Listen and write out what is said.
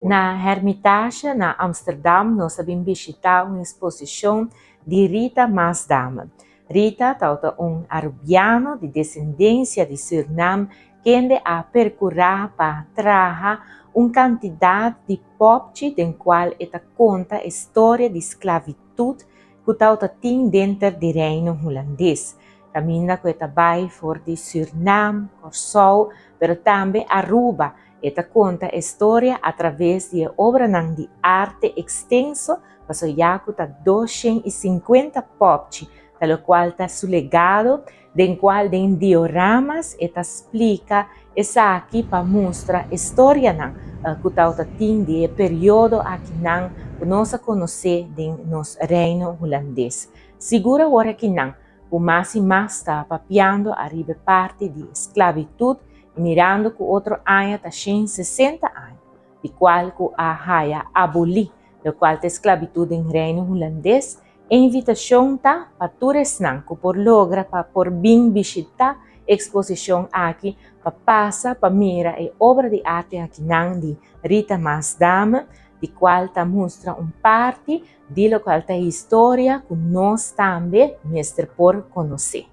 Na Hermitage, na Amsterdam, nós sabemos visitar uma exposição de Rita Maasdam. Rita é arabiano de descendência de Suriname que a percorrer para trazer uma quantidade de popchi den qual ela conta a história de esclavitud que tinha dentro do reino holandês. Caminha que ela vai for de Suriname, Curaçao, mas também Aruba. Esta conta a história através de obras de arte extenso, para já 250 popchi, pelo qual está su legado, den qual den dioramas esta explica essa aqui para mostrar a história que está tem de período aqui que nós conhecemos no reino holandês. Segura agora que o mais e mais está papiando arriba parte de esclavitud, mirando que outro ano está 60 anos, de qual que a raia aboli, do qual a esclavitud em reino holandês. A invitação está para todos que por logra para por bem visitar a exposição aqui, para passar, para mirar a obra de arte aqui de Rita Maasdam, de qual está mostra parte de lo qual está a história que nós também mestre por conhecer.